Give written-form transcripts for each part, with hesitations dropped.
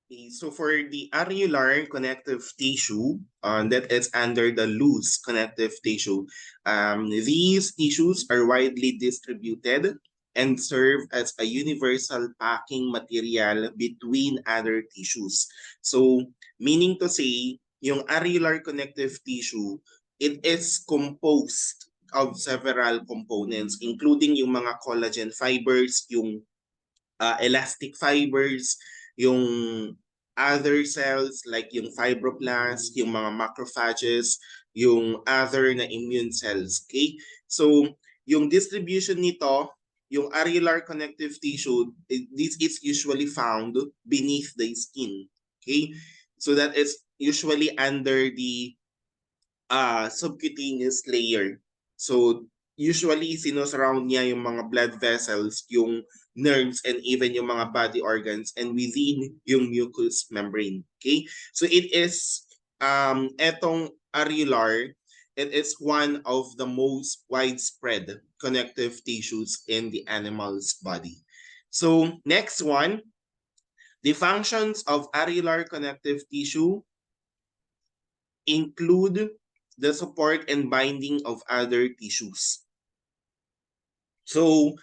Okay, so for the areolar connective tissue, that is under the loose connective tissue, these tissues are widely distributed and serve as a universal packing material between other tissues. So, meaning to say, yung areolar connective tissue, it is composed of several components, including yung mga collagen fibers, yung elastic fibers, yung other cells like yung fibroblasts, yung mga macrophages, yung other na immune cells. Okay? So, yung distribution nito, yung areolar connective tissue, this is usually found beneath the skin. Okay? So that is usually under the subcutaneous layer. So, usually, sinosurround niya yung mga blood vessels, yung nerves, and even yung mga body organs, and within yung mucous membrane. Okay? So, it is, etong areolar, it is one of the most widespread connective tissues in the animal's body. So, next one, the functions of areolar connective tissue include the support and binding of other tissues. So,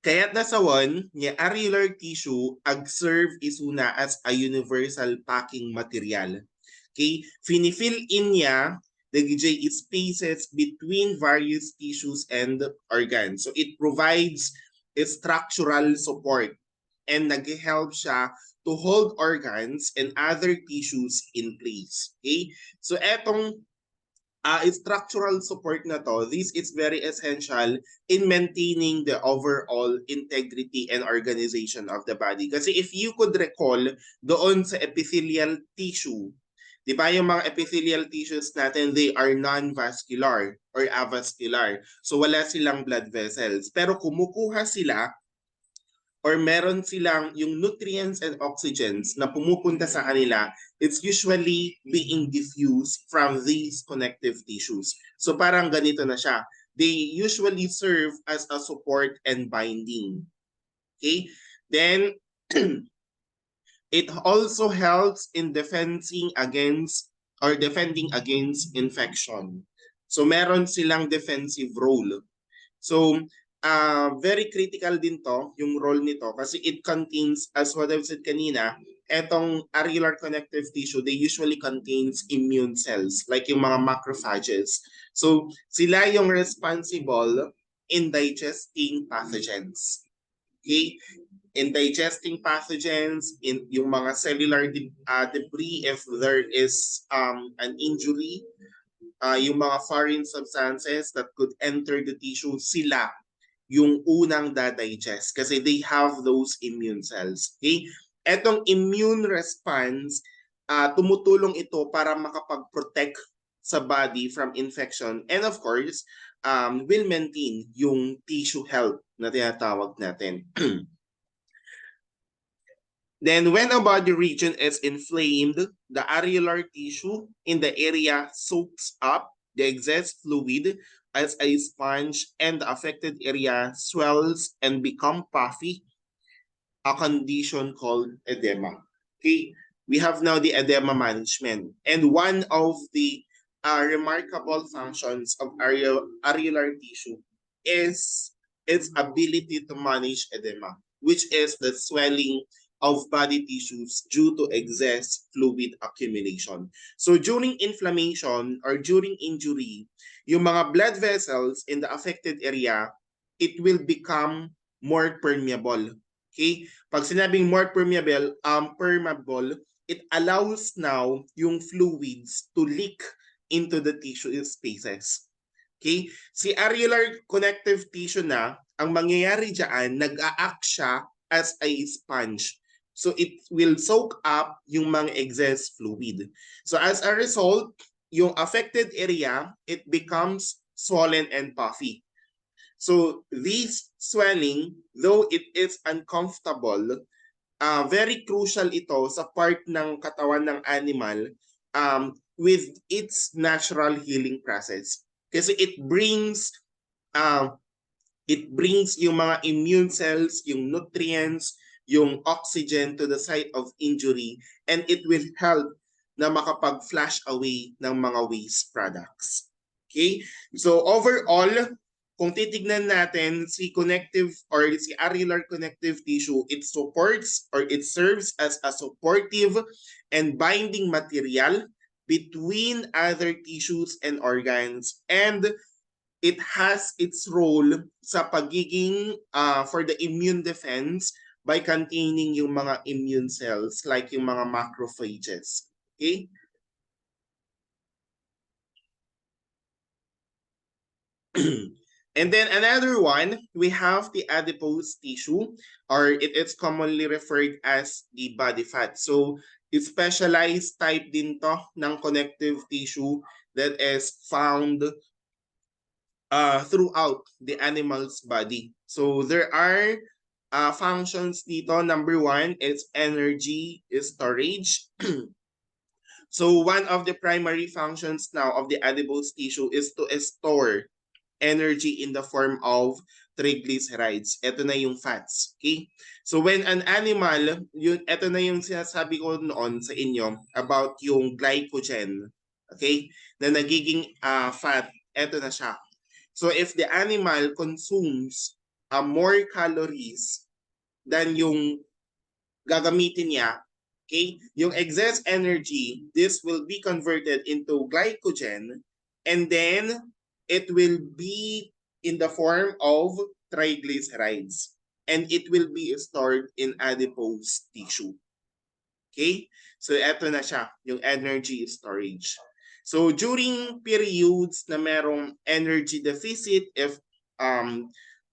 kaya't nasawan, niya areolar tissue ag-serve isuna as a universal packing material. Okay? Finifill in niya the spaces between various tissues and organs. So, it provides a structural support and nag-help siya to hold organs and other tissues in place. Okay? So, etong structural support na to, this is very essential in maintaining the overall integrity and organization of the body. Kasi if you could recall, doon sa epithelial tissue, di ba yung mga epithelial tissues natin, they are non-vascular or avascular. So wala silang blood vessels. Pero kumukuha sila or meron silang yung nutrients and oxygens na pumupunta sa kanila, it's usually being diffused from these connective tissues. So parang ganito na siya. They usually serve as a support and binding. Okay? Then, it also helps in defending against infection. So meron silang defensive role. So, very critical din to, yung role nito, kasi it contains, as what I've said kanina, etong areolar connective tissue, they usually contains immune cells, like yung mga macrophages. So, sila yung responsible in digesting pathogens. Okay? In digesting pathogens, in yung mga cellular debris, if there is an injury, yung mga foreign substances that could enter the tissue, sila yung unang da-digest kasi they have those immune cells. Okay? Etong immune response, tumutulong ito para makapag-protect sa body from infection and of course, will maintain yung tissue health na tinatawag natin. Then when a body region is inflamed, the areolar tissue in the area soaks up the excess fluid as a sponge and the affected area swells and become puffy, a condition called edema. Okay, we have now the edema management. And one of the remarkable functions of areolar tissue is its ability to manage edema, which is the swelling of body tissues due to excess fluid accumulation. So during inflammation or during injury, yung mga blood vessels in the affected area, it will become more permeable. Okay? Pag sinabing more permeable, it allows now yung fluids to leak into the tissue spaces. Okay? Si areolar connective tissue na, ang mangyayari dyan, nag-a-act siya as a sponge. So it will soak up yung mga excess fluid. So as a result, yung affected area, it becomes swollen and puffy. So this swelling, though it is uncomfortable, very crucial ito sa part ng katawan ng animal with its natural healing process. Kasi it brings yung mga immune cells, yung nutrients, yung oxygen to the site of injury, and it will help na makapag-flush away ng mga waste products. Okay? So overall, kung titignan natin si connective or si areolar connective tissue, it supports or it serves as a supportive and binding material between other tissues and organs, and it has its role sa pagiging for the immune defense by containing yung mga immune cells like yung mga macrophages. Okay? And then another one, we have the adipose tissue, or it's commonly referred as the body fat. So, it's specialized type din to ng connective tissue that is found throughout the animal's body. So, there are functions dito. Number one, it's energy storage. So, one of the primary functions now of the adipose tissue is to store energy in the form of triglycerides. Ito na yung fats. Okay? So when an animal, ito na yung sinasabi ko noon sa inyo about yung glycogen. Okay? Na nagiging fat. Ito na siya. So if the animal consumes more calories than yung gagamitin niya, okay? Yung excess energy, this will be converted into glycogen, and then it will be in the form of triglycerides, and it will be stored in adipose tissue. Okay? So eto na siya, yung energy storage. So during periods na merong energy deficit, if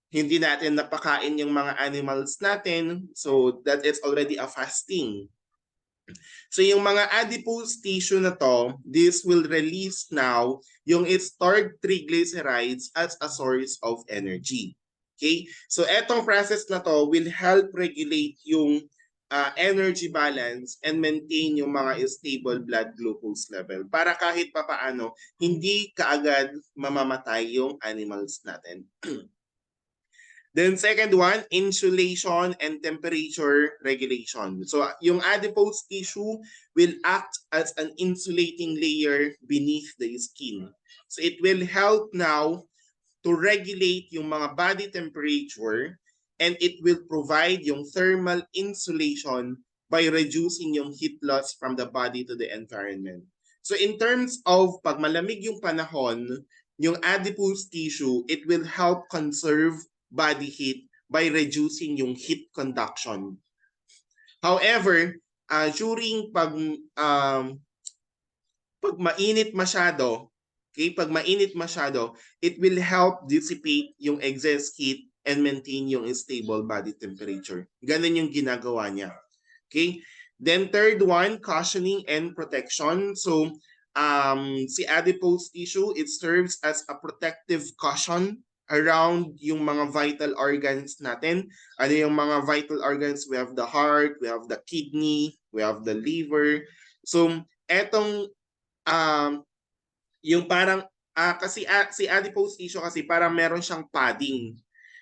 hindi natin napakain yung mga animals natin, so that is already a fasting. So yung mga adipose tissue na to, this will release now yung stored triglycerides as a source of energy. Okay? So etong process na to will help regulate yung energy balance and maintain yung mga stable blood glucose level para kahit papaano hindi kaagad mamamatay yung animals natin. Then second one, insulation and temperature regulation. So yung adipose tissue will act as an insulating layer beneath the skin. So it will help now to regulate yung mga body temperature, and it will provide yung thermal insulation by reducing yung heat loss from the body to the environment. So in terms of pag malamig yung panahon, yung adipose tissue, it will help conserve body heat by reducing yung heat conduction. However, during pag mainit masyado, okay, pag mainit masyado, it will help dissipate yung excess heat and maintain yung stable body temperature. Ganun yung ginagawa niya. Okay? Then third one, cushioning and protection. So si adipose tissue, it serves as a protective cushion around yung mga vital organs natin. Ano yung mga vital organs? We have the heart, we have the kidney, we have the liver. So, etong yung parang kasi si adipose tissue kasi parang meron siyang padding.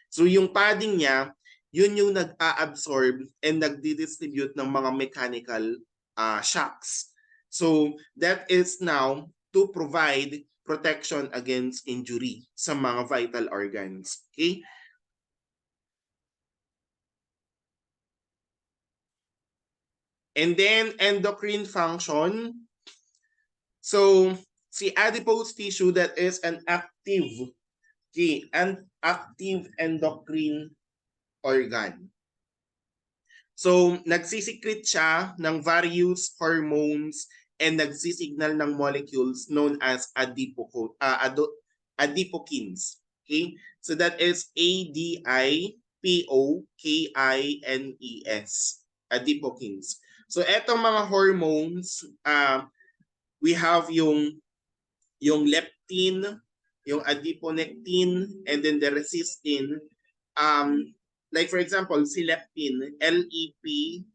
So, yung padding niya, yun yung nag-a-absorb and nagdi-distribute ng mga mechanical shocks. So, that is now to provide protection against injury sa mga vital organs. Okay? And then endocrine function. So si adipose tissue, that is an active, okay, an active endocrine organ. So nagsisecrete siya ng various hormones and nagsisignal ng molecules known as adipokines. Okay? So that is ADIPOKINES. Adipokines. So etong mga hormones, we have yung leptin, yung adiponectin, and then the resistin. Like for example, si leptin, LEPTIN,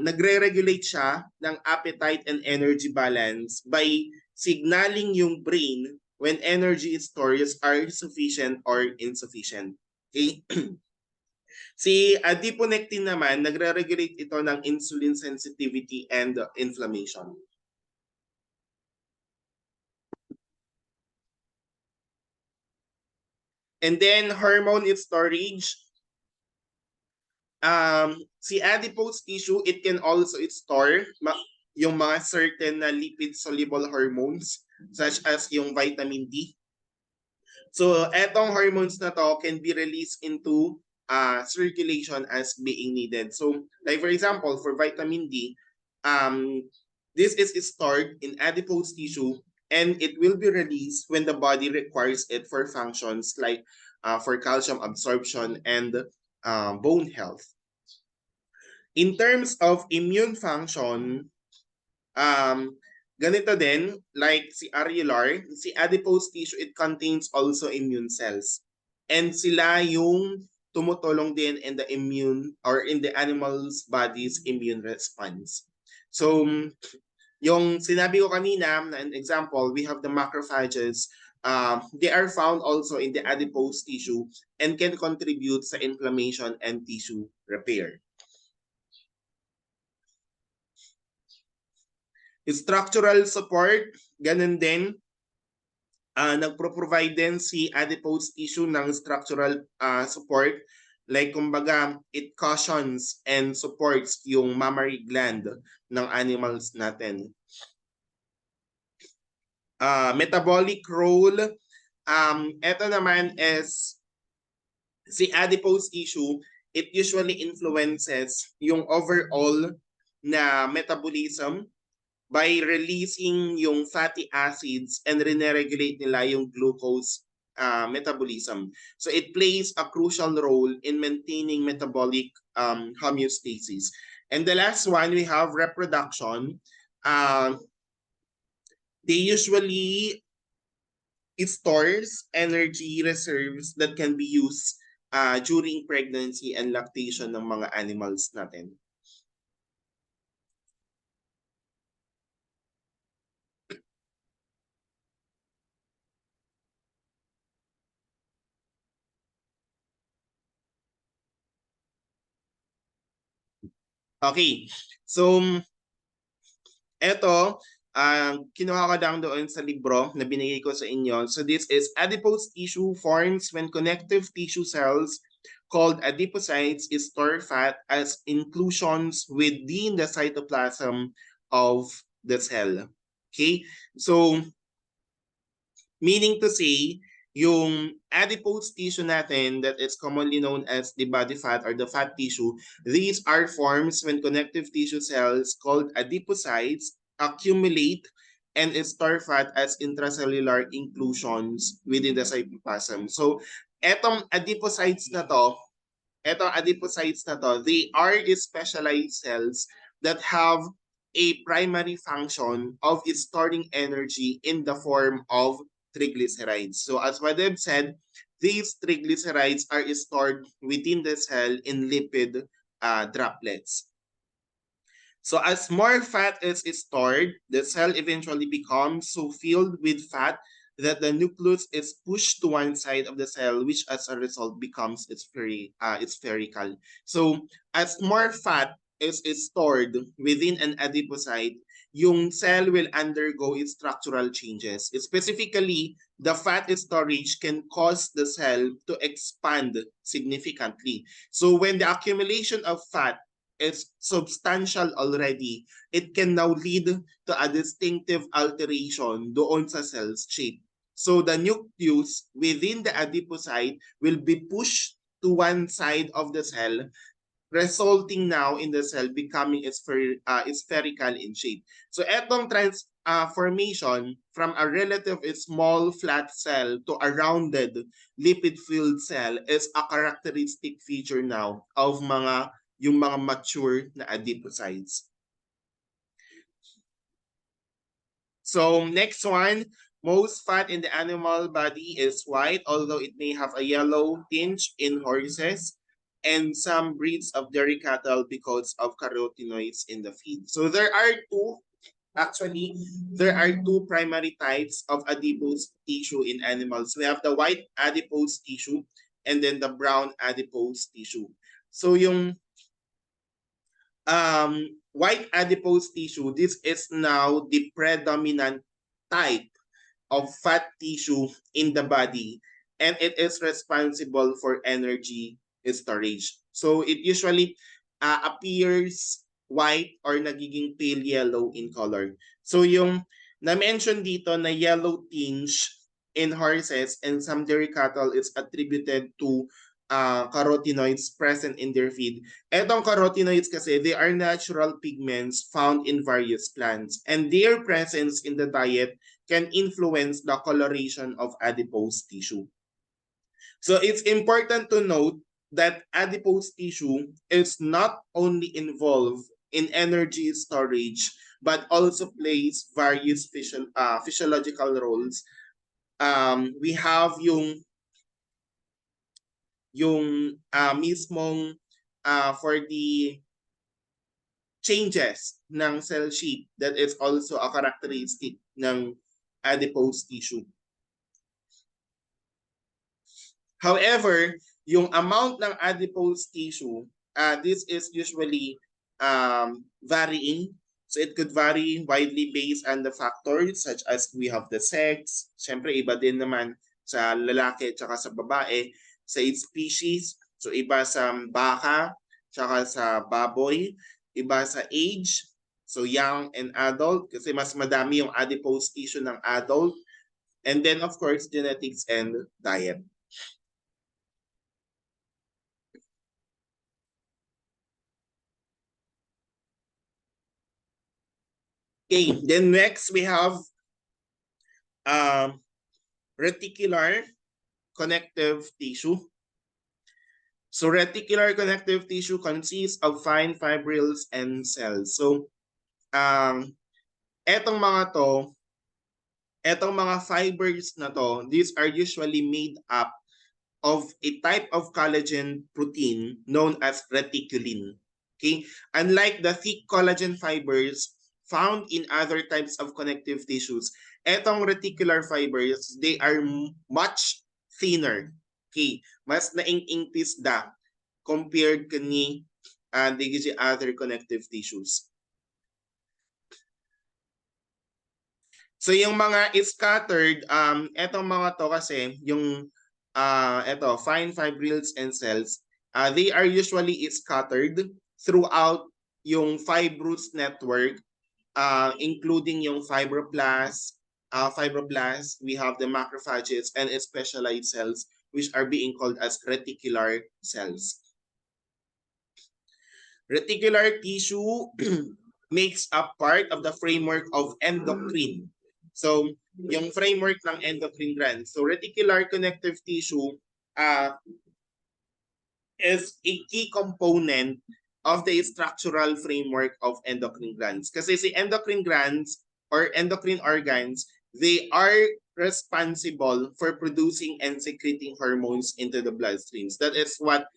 nagre-regulate siya ng appetite and energy balance by signaling yung brain when energy stores are sufficient or insufficient. Okay? Si adiponectin naman, nagre-regulate ito ng insulin sensitivity and inflammation. And then hormone storage. Si adipose tissue, it can also store yung mga certain na lipid-soluble hormones such as yung vitamin D. So, etong hormones na to can be released into circulation as being needed. So, like for example, for vitamin D, this is stored in adipose tissue and it will be released when the body requires it for functions like for calcium absorption and bone health. In terms of immune function, ganito din, like si areolar, si adipose tissue, it contains also immune cells. And sila yung tumutulong din in the immune or in the animal's body's immune response. So, yung sinabi ko kanina, an example, we have the macrophages. They are found also in the adipose tissue and can contribute sa inflammation and tissue repair. Structural support, ganun din. Nagpro-provide din si adipose tissue ng structural support. Like kumbaga, it cushions and supports yung mammary gland ng animals natin. Metabolic role, ito naman is si adipose tissue, it usually influences yung overall na metabolism by releasing yung fatty acids and re-regulate nila yung glucose metabolism. So it plays a crucial role in maintaining metabolic homeostasis. And the last one, we have reproduction. They usually, it stores energy reserves that can be used during pregnancy and lactation ng mga animals natin. Okay, so eto, kinuha ko lang doon sa libro na binigay ko sa inyo. So this is adipose tissue forms when connective tissue cells called adipocytes store fat as inclusions within the cytoplasm of the cell. Okay, so meaning to say, yung adipose tissue natin that is commonly known as the body fat or the fat tissue, these are forms when connective tissue cells called adipocytes accumulate and store fat as intracellular inclusions within the cytoplasm. So, etong adipocytes na to, they are specialized cells that have a primary function of storing energy in the form of triglycerides. So as what I've said, these triglycerides are stored within the cell in lipid droplets. So as more fat is stored, the cell eventually becomes so filled with fat that the nucleus is pushed to one side of the cell, which as a result becomes spherical. So as more fat is stored within an adipocyte, yung cell will undergo its structural changes. Specifically, the fat storage can cause the cell to expand significantly. So when the accumulation of fat is substantial already, it can now lead to a distinctive alteration doon sa cell's shape. So the nucleus within the adipocyte will be pushed to one side of the cell, resulting now in the cell becoming spherical in shape. So etong transformation from a relative small flat cell to a rounded lipid-filled cell is a characteristic feature now of yung mga mature na adipocytes. So next one, most fat in the animal body is white, although it may have a yellow tinge in horses and some breeds of dairy cattle because of carotenoids in the feed. So there are two primary types of adipose tissue in animals. We have the white adipose tissue and then the brown adipose tissue. So yung white adipose tissue, this is now the predominant type of fat tissue in the body, and it is responsible for energy storage. So it usually appears white or nagiging pale yellow in color. So yung na-mention dito na yellow tinge in horses and some dairy cattle is attributed to carotenoids present in their feed. Etong carotenoids kasi, they are natural pigments found in various plants, and their presence in the diet can influence the coloration of adipose tissue. So it's important to note that adipose tissue is not only involved in energy storage, but also plays various physiological roles. We have yung mismong for the changes ng cell sheet that is also a characteristic ng adipose tissue. However, yung amount ng adipose tissue, this is usually varying. So it could vary widely based on the factors such as we have the sex. Siyempre, iba din naman sa lalaki at sa babae. Sa its species, so iba sa baka, tsaka sa baboy, iba sa age, so young and adult, kasi mas madami yung adipose tissue ng adult, and then of course, genetics and diet. Okay, then next we have reticular connective tissue. So reticular connective tissue consists of fine fibrils and cells. So etong mga fibers na to, these are usually made up of a type of collagen protein known as reticulin. Okay? Unlike the thick collagen fibers found in other types of connective tissues, etong reticular fibers, they are much thinner. Okay? Mas naing-ingtis da compared kani the other connective tissues. So yung mga scattered, etong mga to kasi, yung fine fibrils and cells, they are usually scattered throughout yung fibrous network, including yung fibroblasts, we have the macrophages and specialized cells which are being called as reticular cells. Reticular tissue makes up part of the framework of endocrine. So, yung framework ng endocrine glands. So, reticular connective tissue is a key component of the structural framework of endocrine glands. Kasi si endocrine glands or endocrine organs, they are responsible for producing and secreting hormones into the bloodstreams. That is what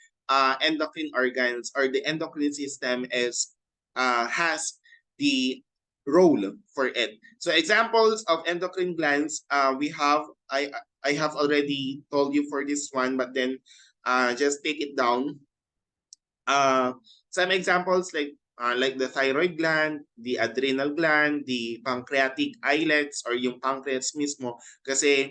endocrine organs or the endocrine system has the role for it. So examples of endocrine glands, we have, I have already told you for this one, but then just take it down. Some examples like the thyroid gland, the adrenal gland, the pancreatic islets or yung pancreas mismo, kasi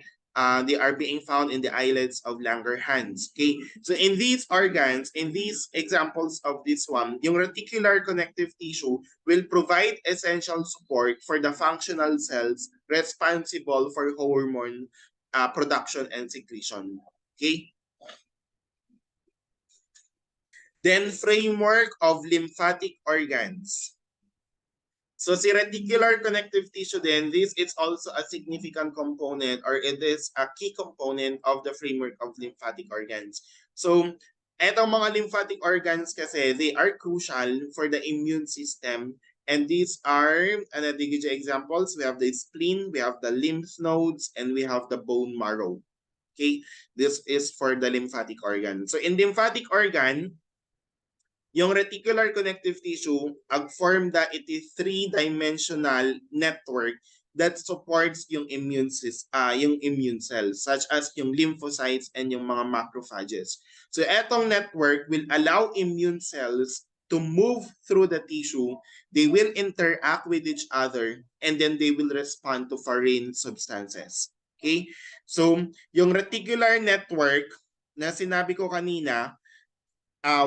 they are being found in the islets of Langerhans. Okay, so in these organs, in these examples of this one, yung reticular connective tissue will provide essential support for the functional cells responsible for hormone production and secretion. Okay. Then framework of lymphatic organs. So si reticular connective tissue then, this is also a significant component or it is a key component of the framework of lymphatic organs. So etong mga lymphatic organs kasi, they are crucial for the immune system, and these are, examples, we have the spleen, we have the lymph nodes, and we have the bone marrow. Okay, this is for the lymphatic organ. So in lymphatic organ, yung reticular connective tissue, ag-form da iti three-dimensional network that supports yung yung immune cells such as yung lymphocytes and yung mga macrophages. So etong network will allow immune cells to move through the tissue. They will interact with each other and then they will respond to foreign substances. Okay? So yung reticular network na sinabi ko kanina,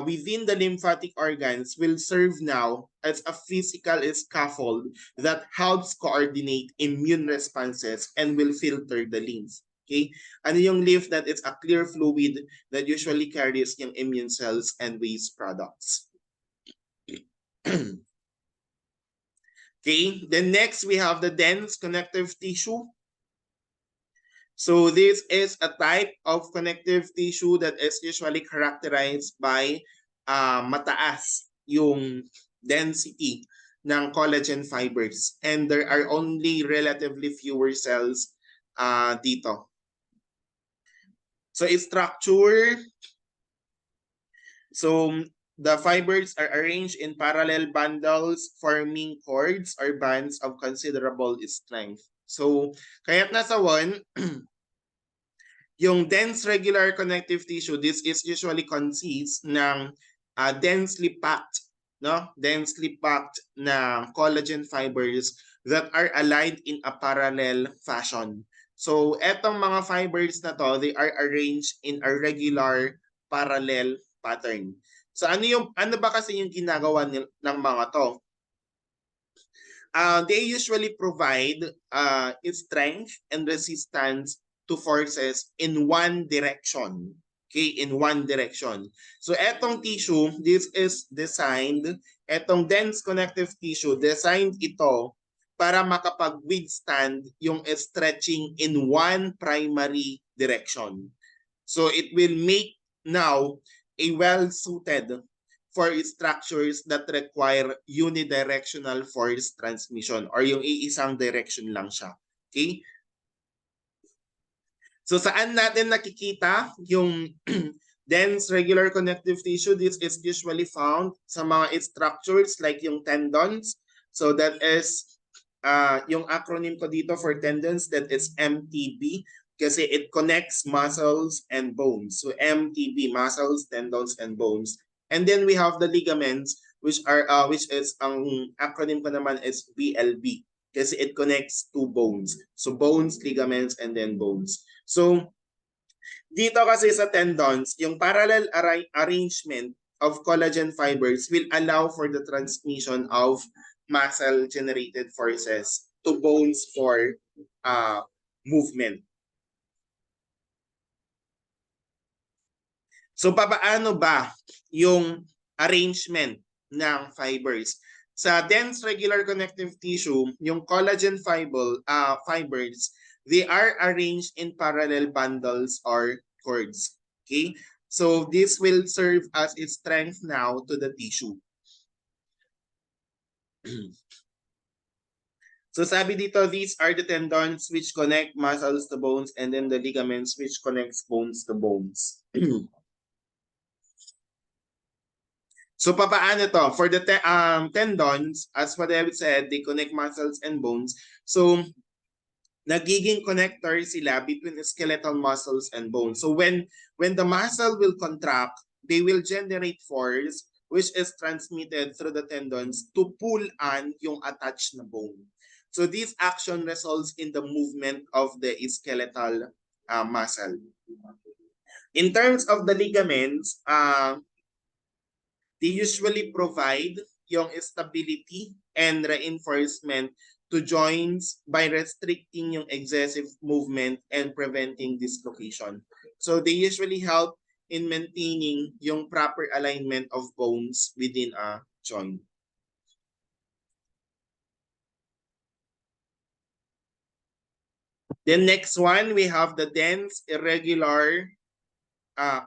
within the lymphatic organs will serve now as a physical scaffold that helps coordinate immune responses and will filter the lymph. Okay? Ano yung lymph? That it's a clear fluid that usually carries yung immune cells and waste products. Okay, then next we have the dense connective tissue. So this is a type of connective tissue that is usually characterized by mataas yung density ng collagen fibers and there are only relatively fewer cells dito. So its structure, so the fibers are arranged in parallel bundles forming cords or bands of considerable strength. So kaya't nasa 1, yung dense regular connective tissue, this is usually consists ng densely packed, no? Densely packed na collagen fibers that are aligned in a parallel fashion. So, etong mga fibers na to, they are arranged in a regular parallel pattern. So, ano ba kasi yung ginagawa ng mga to? They usually provide strength and resistance to forces in one direction. Okay, in one direction. So etong tissue, this is designed, etong dense connective tissue, designed ito para makapag-withstand yung stretching in one primary direction. So it will make now a well-suited for structures that require unidirectional force transmission or yung iisang direction lang siya. Okay? So saan natin nakikita yung dense regular connective tissue? This is usually found sa mga structures like yung tendons. So that is yung acronym ko dito for tendons, that is MTB kasi it connects muscles and bones. So MTB, muscles, tendons, and bones. And then we have the ligaments which is ang acronym ko naman is BLB kasi it connects two bones. So bones, ligaments, and then bones. So dito kasi sa tendons, yung parallel arrangement of collagen fibers will allow for the transmission of muscle-generated forces to bones for movement. So paano ba yung arrangement ng fibers? Sa dense regular connective tissue, yung collagen fibers, they are arranged in parallel bundles or cords. Okay? So this will serve as its strength now to the tissue. So sabi dito, these are the tendons which connect muscles to bones and then the ligaments which connects bones to bones. So papaano to? For the tendons, as what I said, they connect muscles and bones. So nagiging connector sila between the skeletal muscles and bones. So when the muscle will contract, they will generate force which is transmitted through the tendons to pull on yung attached na bone. So this action results in the movement of the skeletal muscle. In terms of the ligaments, they usually provide yung stability and reinforcement to joints by restricting yung excessive movement and preventing dislocation. So they usually help in maintaining yung proper alignment of bones within a joint. Then next one, we have the dense irregular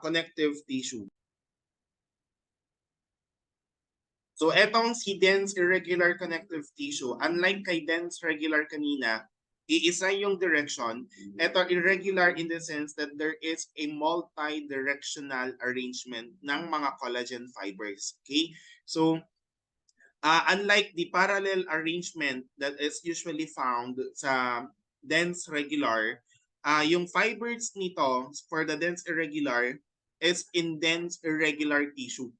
connective tissue. So etong si dense irregular connective tissue, unlike kay dense regular kanina, iisa yung direction. Ito irregular in the sense that there is a multi-directional arrangement ng mga collagen fibers. Okay? So Unlike the parallel arrangement that is usually found sa dense regular, yung fibers nito for the dense irregular is in dense irregular tissue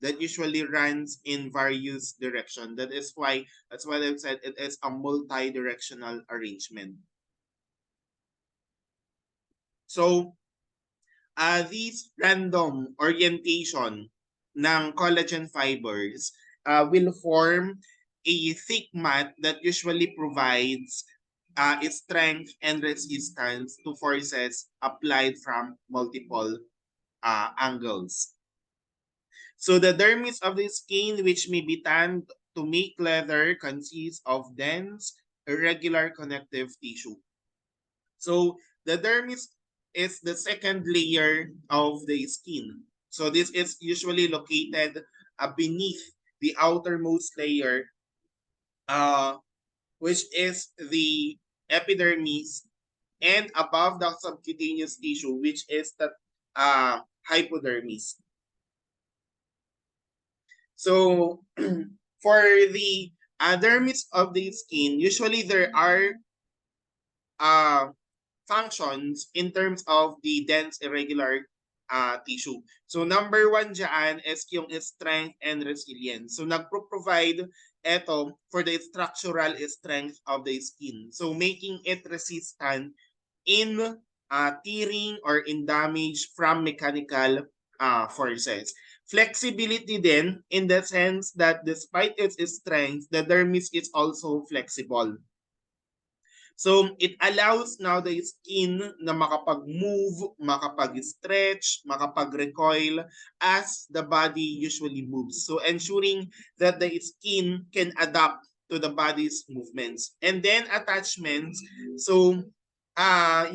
that usually runs in various direction. That's why I've said it is a multi-directional arrangement. So, these random orientation ng collagen fibers will form a thick mat that usually provides strength and resistance to forces applied from multiple angles. So the dermis of the skin, which may be tanned to make leather, consists of dense, irregular connective tissue. So the dermis is the second layer of the skin. So this is usually located beneath the outermost layer, uh, which is the epidermis, and above the subcutaneous tissue, which is the hypodermis. So for the dermis of the skin, usually there are uh, functions in terms of the dense irregular tissue. So number one dyan is yung strength and resilience. So nagpro-provide ito for the structural strength of the skin. So making it resistant in tearing or in damage from mechanical forces. Flexibility then in the sense that despite its strength, the dermis is also flexible. So it allows now the skin na makapag-move, makapag-stretch, makapag-recoil as the body usually moves. So ensuring that the skin can adapt to the body's movements. And then attachments. So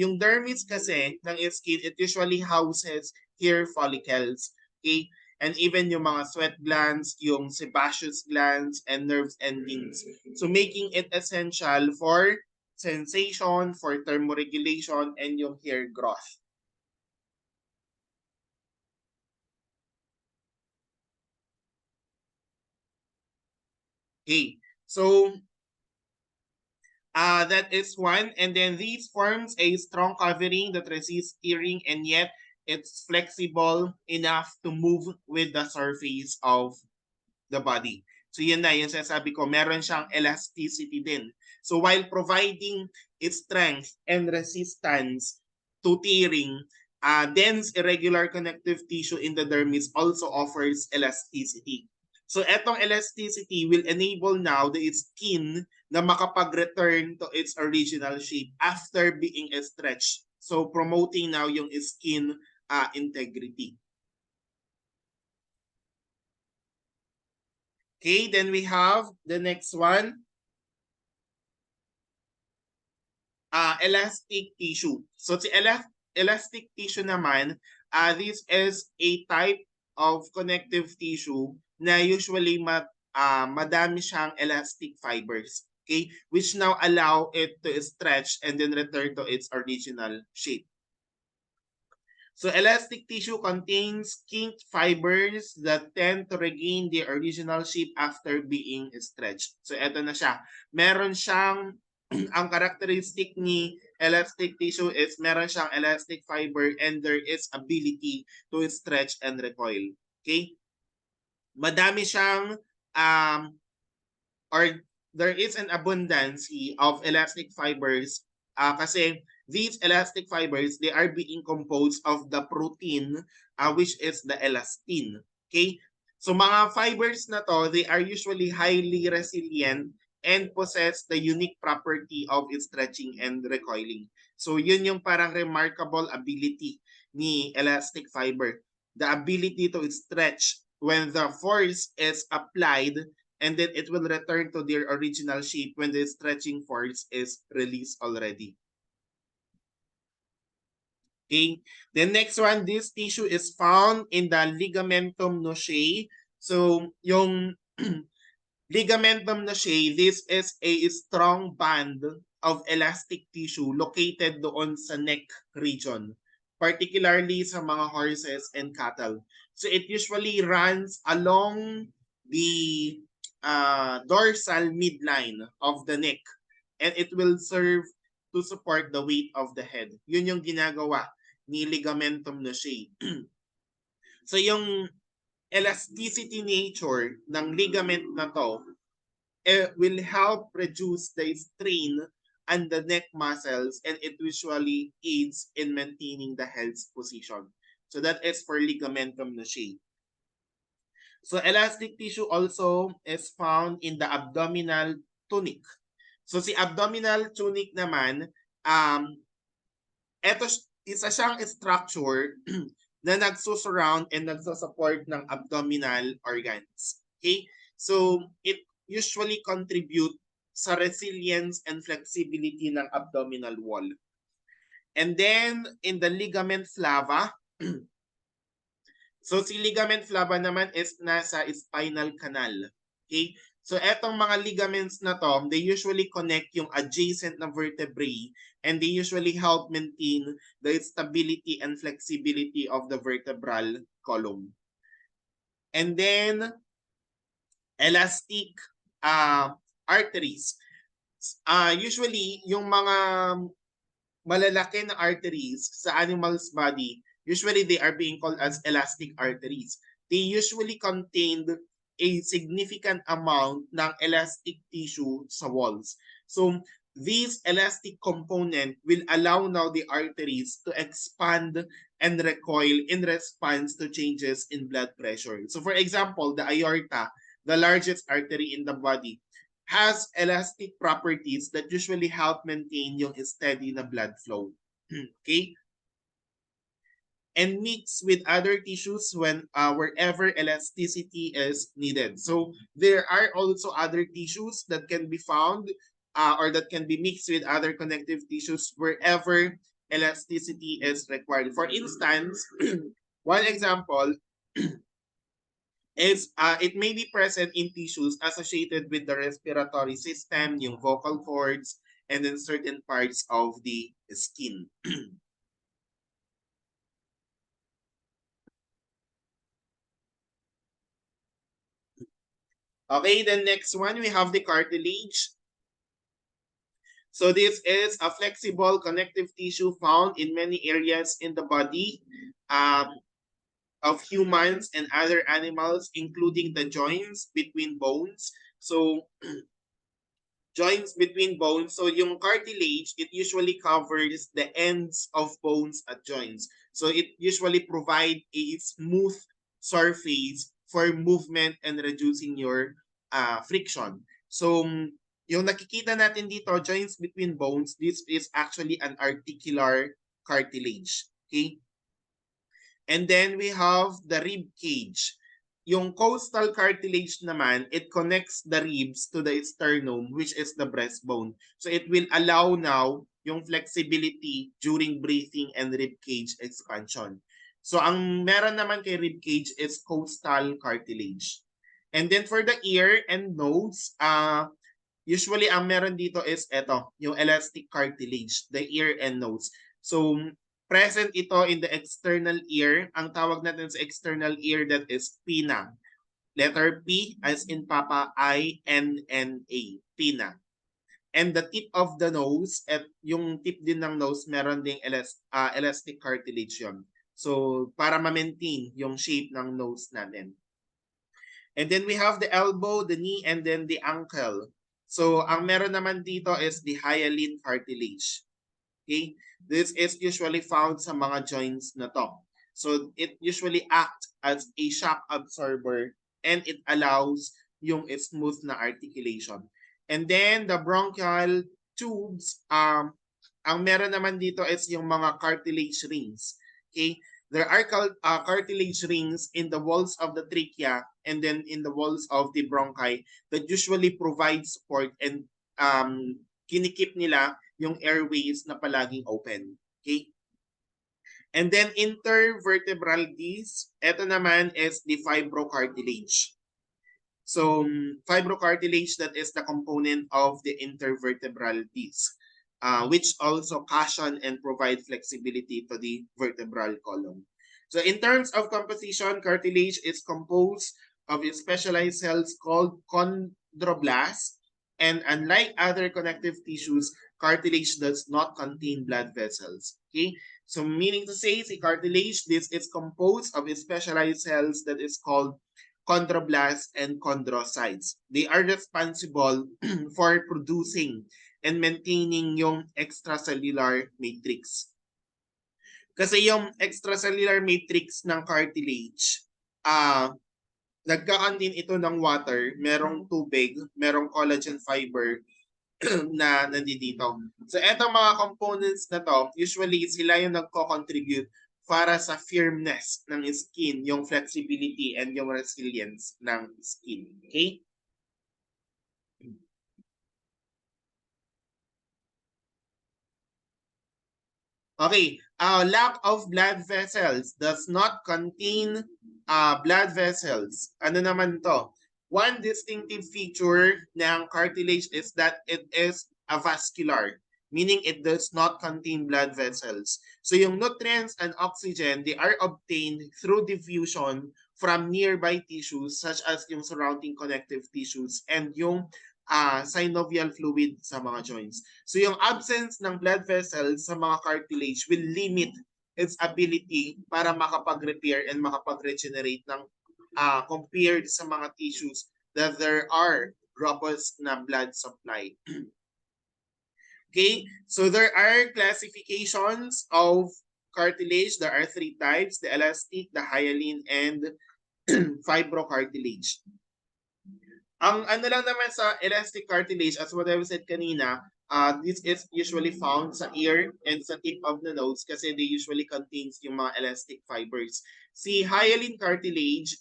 yung dermis kasi ng skin, it usually houses hair follicles. Okay? And even yung mga sweat glands, yung sebaceous glands, and nerve endings. So making it essential for sensation, for thermoregulation, and yung hair growth. Okay, so that is one. And then these forms a strong covering that resists tearing, and yet it's flexible enough to move with the surface of the body. So yun na, yung sasabi ko, meron siyang elasticity din. So while providing its strength and resistance to tearing, dense irregular connective tissue in the dermis also offers elasticity. So etong elasticity will enable now the skin na makapag-return to its original shape after being stretched. So promoting now yung skin integrity. Okay, then we have the next one. Elastic tissue. So si elastic tissue naman, this is a type of connective tissue na usually madami siyang elastic fibers. Okay, which now allow it to stretch and then return to its original shape. So elastic tissue contains kinked fibers that tend to regain their original shape after being stretched. So eto na siya. Meron siyang, ang characteristic ni elastic tissue is meron siyang elastic fiber and there is ability to stretch and recoil. Okay? Madami siyang or there is an abundance of elastic fibers kasi these elastic fibers, they are being composed of the protein which is the elastin. Okay? So mga fibers na to, they are usually highly resilient and possess the unique property of stretching and recoiling. So yun yung parang remarkable ability ni elastic fiber. The ability to stretch when the force is applied and then it will return to their original shape when the stretching force is released already. Okay, the next one, this tissue is found in the ligamentum nocae. So yung ligamentum nocae, this is a strong band of elastic tissue located doon sa neck region, particularly sa mga horses and cattle. So it usually runs along the dorsal midline of the neck, and it will serve to support the weight of the head. Yun yung ginagawa ni ligamentum nocae. So yung elasticity nature ng ligament na to will help reduce the strain on the neck muscles, and it usually aids in maintaining the head's position. So that is for ligamentum nocae. So elastic tissue also is found in the abdominal tunic. So si abdominal tunic naman, ito isa siyang structure na nagsusurround and nagsusupport ng abdominal organs. Okay? So it usually contribute sa resilience and flexibility ng abdominal wall. And then in the ligament flava, so si ligament flava naman is nasa spinal canal. Okay? So etong mga ligaments na to, they usually connect yung adjacent na vertebrae, and they usually help maintain the stability and flexibility of the vertebral column. And then elastic arteries. Usually yung mga malalaki na arteries sa animal's body, usually they are being called as elastic arteries. They usually contain a significant amount ng elastic tissue sa walls. So this elastic component will allow now the arteries to expand and recoil in response to changes in blood pressure. So for example, the aorta, the largest artery in the body, has elastic properties that usually help maintain yung steady na blood flow. Okay? And mix with other tissues when wherever elasticity is needed. So there are also other tissues that can be found or that can be mixed with other connective tissues wherever elasticity is required. For instance, one example is it may be present in tissues associated with the respiratory system, yung vocal cords, and then certain parts of the skin. Okay, then next one, we have the cartilage. So this is a flexible connective tissue found in many areas in the body of humans and other animals, including the joints between bones. So joints between bones. So yung cartilage, it usually covers the ends of bones at joints. So it usually provide a smooth surface for movement and reducing your friction. So yung nakikita natin dito, joints between bones, this is actually an articular cartilage. Okay? And then we have the rib cage. Yung costal cartilage naman, it connects the ribs to the sternum, which is the breastbone. So it will allow now yung flexibility during breathing and rib cage expansion. So ang meron naman kay rib cage is costal cartilage. And then for the ear and nose, usually ang meron dito is ito, yung elastic cartilage, the ear and nose. So present ito in the external ear. Ang tawag natin sa external ear, that is pinna. Letter P as in Papa, I-N-N-A, pinna. And the tip of the nose, at yung tip din ng nose, meron ding elastic cartilage yun. So para ma-maintain yung shape ng nose natin. And then we have the elbow, the knee, and then the ankle. So ang meron naman dito is the hyaline cartilage. Okay? This is usually found sa mga joints na to. So it usually acts as a shock absorber, and it allows yung smooth na articulation. And then the bronchial tubes, ang meron naman dito is yung mga cartilage rings. Okay? There are cartilage rings in the walls of the trachea and then in the walls of the bronchi that usually provide support and kinikip nila yung airways na palaging open. Okay? And then intervertebral disc, ito naman is the fibrocartilage. So fibrocartilage, that is the component of the intervertebral disc, which also cushion and provide flexibility to the vertebral column. So in terms of composition, cartilage is composed of specialized cells called chondroblasts, and unlike other connective tissues, cartilage does not contain blood vessels. Okay, so meaning to say, si cartilage, this is composed of specialized cells that is called chondroblasts and chondrocytes. They are responsible for producing and maintaining yung extracellular matrix. Kasi yung extracellular matrix ng cartilage, nagka-contain ito ng water, merong tubig, merong collagen fiber na nandito. So etong mga components na to, usually sila yung nagko-contribute para sa firmness ng skin, yung flexibility and yung resilience ng skin. Okay? Okay, lack of blood vessels does not contain blood vessels. Ano naman to? One distinctive feature ng cartilage is that it is avascular, meaning it does not contain blood vessels. So yung nutrients and oxygen, they are obtained through diffusion from nearby tissues such as yung surrounding connective tissues and yung synovial fluid sa mga joints. So yung absence ng blood vessels sa mga cartilage will limit its ability para makapag-repair and makapag-regenerate ng compared sa mga tissues that there are robust na blood supply. Okay, so there are classifications of cartilage. There are 3 types: the elastic, the hyaline, and fibrocartilage. Ang ano lang naman sa elastic cartilage, as what I said kanina, this is usually found sa ear and sa tip of the nose kasi they usually contains yung mga elastic fibers. Si hyaline cartilage,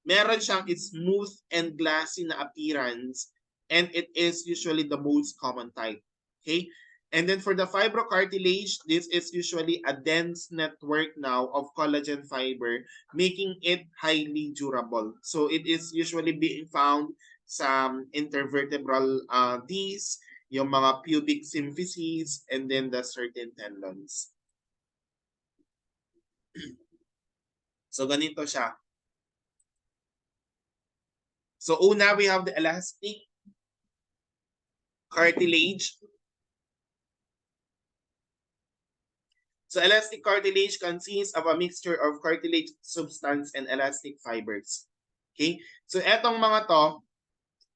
meron siyang smooth and glassy na appearance and it is usually the most common type. Okay? And then for the fibrocartilage, this is usually a dense network now of collagen fiber, making it highly durable. So it is usually being found sa intervertebral discs, yung mga pubic symphyses, and then the certain tendons. So ganito siya. So una, we have the elastic cartilage. So elastic cartilage consists of a mixture of cartilage substance and elastic fibers. Okay? So etong mga to,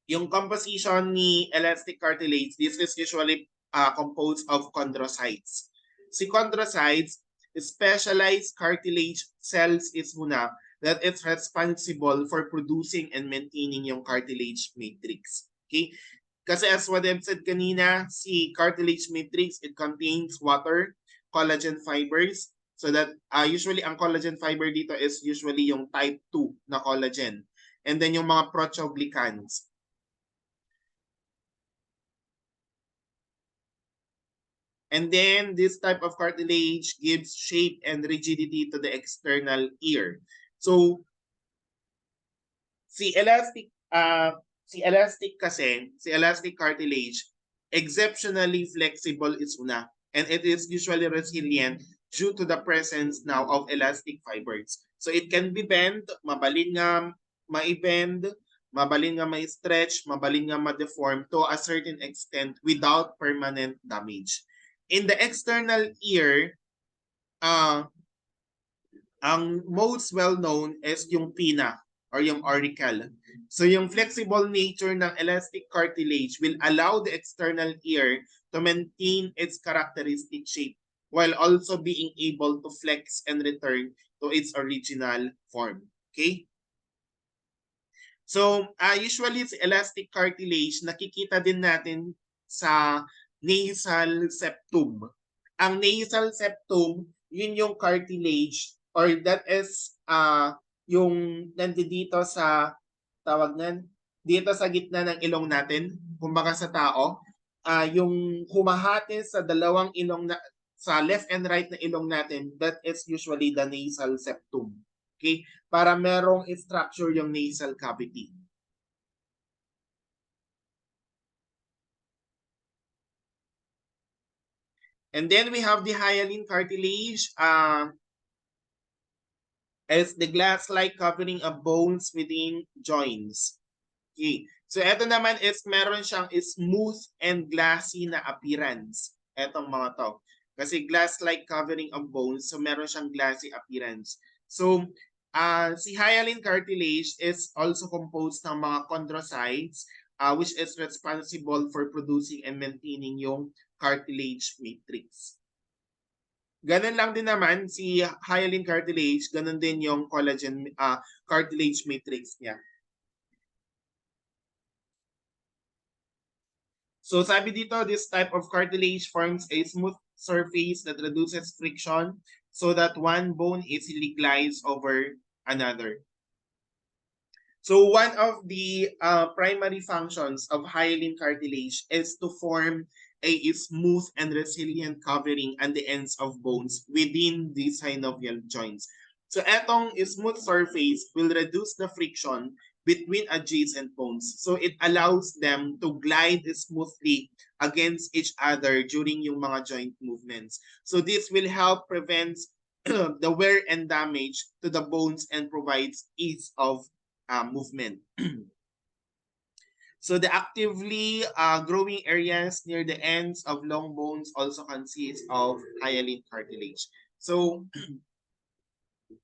yung composition ni elastic cartilage, this is usually composed of chondrocytes. Si chondrocytes, specialized cartilage cells is muna that it's responsible for producing and maintaining yung cartilage matrix. Okay? Kasi as what I've said kanina, si cartilage matrix, it contains water, collagen fibers. So that usually ang collagen fiber dito is usually yung type 2 na collagen. And then yung mga proteoglycans. And then this type of cartilage gives shape and rigidity to the external ear. So si elastic si elastic cartilage, exceptionally flexible is una. And it is usually resilient due to the presence now of elastic fibers. So it can be bent, mabalin nga ma-bend, mabalin nga ma-stretch, mabalin nga ma-deform to a certain extent without permanent damage. In the external ear, ang most well-known is yung pinna or yung auricle. So yung flexible nature ng elastic cartilage will allow the external ear to maintain its characteristic shape while also being able to flex and return to its original form. Okay? So usually sa elastic cartilage, nakikita din natin sa nasal septum. Ang nasal septum, yun yung cartilage or that is yung nandito sa tawag nan dito sa gitna ng ilong natin, kumbaga sa tao, yung humahati sa dalawang ilong na sa left and right na ilong natin, that is usually the nasal septum. Okay? Para merong structure yung nasal cavity. And then we have the hyaline cartilage. is the glass-like covering of bones within joints. Okay. So ito naman is meron siyang smooth and glassy na appearance. Etong mga to. Kasi glass-like covering of bones, so meron siyang glassy appearance. So si hyaline cartilage is also composed ng mga chondrocytes which is responsible for producing and maintaining yung cartilage matrix. Ganun lang din naman si hyaline cartilage, ganun din yung collagen cartilage matrix niya. So sabi dito, this type of cartilage forms a smooth surface that reduces friction so that one bone easily glides over another. So one of the primary functions of hyaline cartilage is to form a smooth and resilient covering on the ends of bones within the synovial joints. So etong smooth surface will reduce the friction between adjacent bones. So it allows them to glide smoothly against each other during yung mga joint movements. So this will help prevent the wear and damage to the bones and provides ease of movement. So the actively growing areas near the ends of long bones also consist of hyaline cartilage. So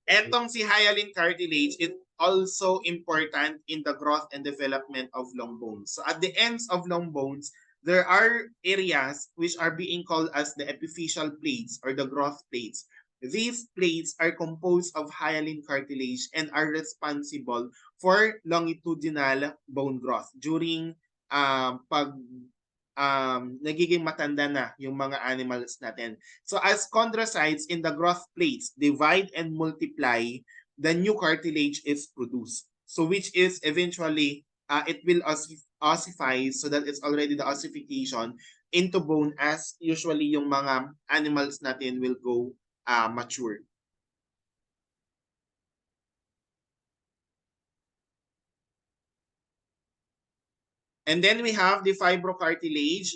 etong si hyaline cartilage, it also important in the growth and development of long bones. So at the ends of long bones, there are areas which are being called as the epiphyseal plates or the growth plates. These plates are composed of hyaline cartilage and are responsible for longitudinal bone growth during pag nagiging matanda na yung mga animals natin. So as chondrocytes in the growth plates divide and multiply, the new cartilage is produced. So which is eventually, it will ossify, so that it's already the ossification into bone as usually yung mga animals natin will go mature. And then we have the fibrocartilage.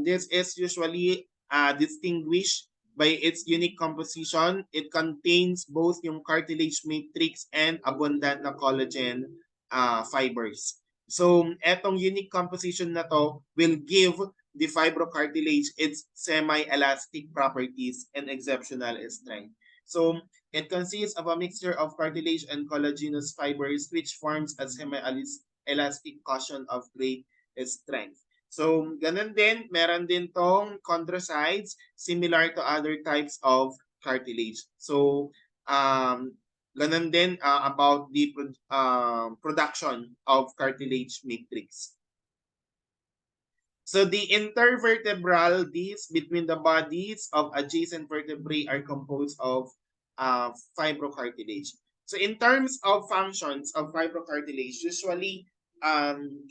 This is usually distinguished by its unique composition. It contains both yung cartilage matrix and abundant na collagen fibers. So, etong unique composition na to will give the fibrocartilage its semi-elastic properties and exceptional strength. So, it consists of a mixture of cartilage and collagenous fibers which forms a semi-elastic cushion of great strength. So, ganun din, meron din tong chondrocytes similar to other types of cartilage. So, ganun din about the production of cartilage matrix. So the intervertebral discs between the bodies of adjacent vertebrae are composed of fibrocartilage. So in terms of functions of fibrocartilage, usually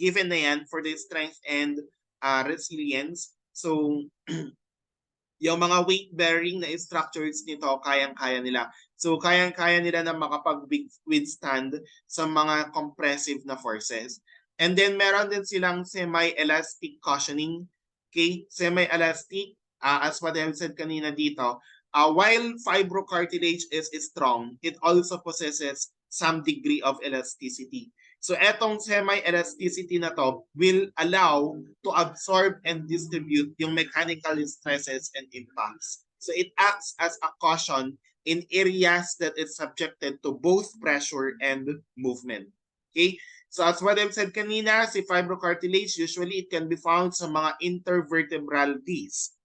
given na yan for the strength and resilience. So yung mga weight-bearing na structures nito, kayang-kaya nila. So kayang-kaya nila na makapag-withstand sa mga compressive na forces. And then meron din silang semi-elastic cushioning. Okay? Semi-elastic, as what I have said kanina dito, while fibrocartilage is strong, it also possesses some degree of elasticity. So etong semi-elasticity na to will allow to absorb and distribute yung mechanical stresses and impacts. So it acts as a cushion in areas that is subjected to both pressure and movement. Okay? So as what I've said kanina, si fibrocartilage, usually it can be found sa mga intervertebral discs.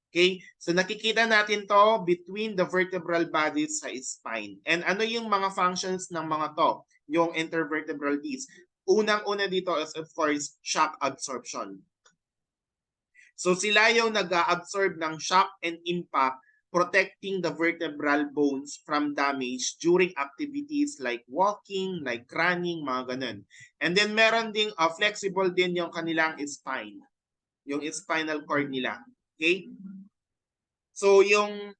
Okay? So nakikita natin to between the vertebral bodies sa spine. And ano yung mga functions ng mga to? Yung intervertebral discs. Unang-una dito is of course shock absorption. So sila yung nag-absorb ng shock and impact, protecting the vertebral bones from damage during activities like walking, like running, mga ganun. And then meron ding flexible din yung kanilang spine, yung spinal cord nila. Okay? So yung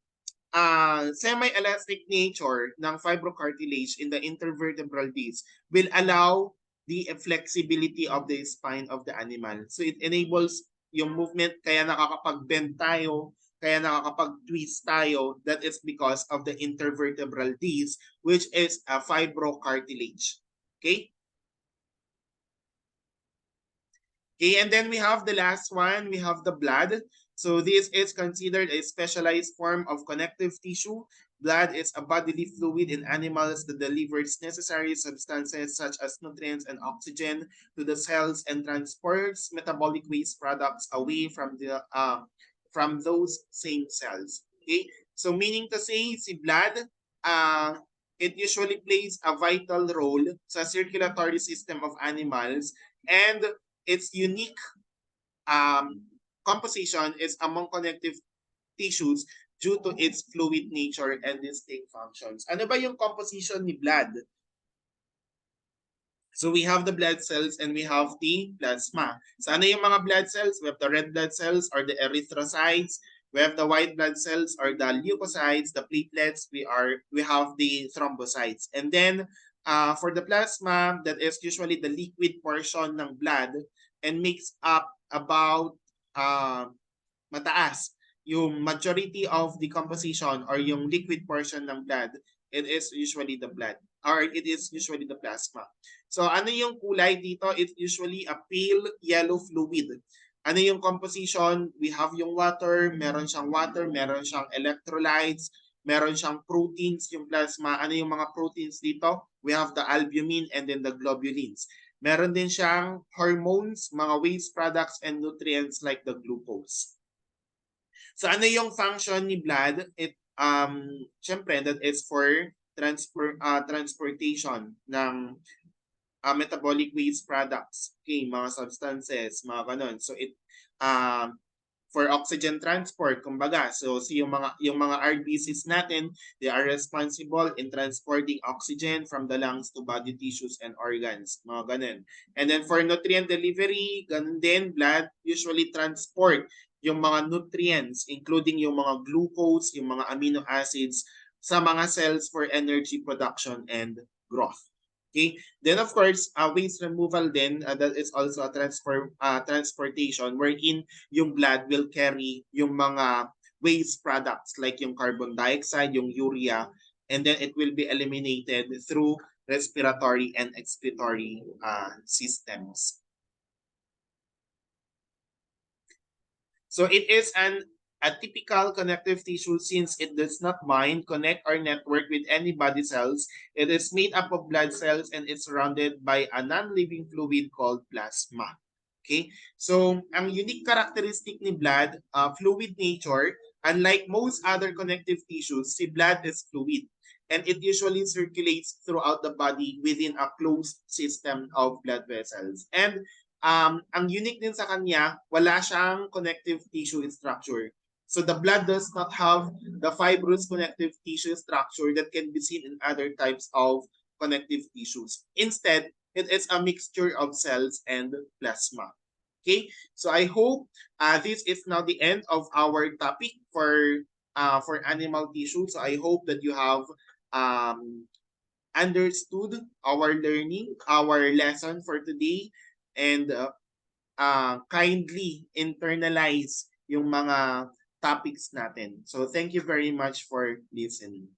semi-elastic nature ng fibrocartilage in the intervertebral disc will allow the flexibility of the spine of the animal. So it enables yung movement, kaya nakakapag-bend tayo kaya nakakapag-twist tayo, that is because of the intervertebral disc, which is a fibrocartilage. Okay? Okay, and then we have the last one, we have the blood. So this is considered a specialized form of connective tissue. Blood is a bodily fluid in animals that delivers necessary substances such as nutrients and oxygen to the cells and transports metabolic waste products away from those same cells. Okay, so meaning to say, si blood, uh, it usually plays a vital role sa circulatory system of animals, and its unique um, composition is among connective tissues due to its fluid nature and distinct functions. Ano ba yung composition ni blood? So we have the blood cells and we have the plasma. So ano yung mga blood cells? We have the red blood cells or the erythrocytes. We have the white blood cells or the leukocytes, the platelets. We have the thrombocytes. And then for the plasma, that is usually the liquid portion ng blood and makes up about mataas yung majority of the composition or yung liquid portion ng blood. It is usually the blood or it is usually the plasma. So ano yung kulay dito? It's usually a pale yellow fluid. Ano yung composition? We have yung water, meron siyang electrolytes, meron siyang proteins, yung plasma. Ano yung mga proteins dito? We have the albumin and then the globulins. Meron din siyang hormones, mga waste products and nutrients like the glucose. So ano yung function ni blood? Syempre that is for transportation ng metabolic waste products. Okay, mga substances, mga ganun. So um for oxygen transport, kumbaga. So yung mga RBCs natin, they are responsible in transporting oxygen from the lungs to body tissues and organs, mga ganun. And then for nutrient delivery, ganun din, blood usually transport yung mga nutrients, including yung mga glucose, yung mga amino acids sa mga cells for energy production and growth. Okay? Then of course, waste removal then, that is also a transportation wherein yung blood will carry yung mga waste products like yung carbon dioxide, yung urea, and then it will be eliminated through respiratory and excretory systems. So it is a typical connective tissue since it does not bind, connect, or network with any body cells. It is made up of blood cells and it's surrounded by a non-living fluid called plasma. Okay? So, ang unique characteristic ni blood, fluid nature, unlike most other connective tissues, si blood is fluid. And it usually circulates throughout the body within a closed system of blood vessels. And ang unique din sa kanya, wala siyang connective tissue structure. So the blood does not have the fibrous connective tissue structure that can be seen in other types of connective tissues. Instead, it is a mixture of cells and plasma. Okay, so I hope this is now the end of our topic for animal tissue. So I hope that you have understood our learning, our lesson for today, and kindly internalize yung mga topics natin. So thank you very much for listening.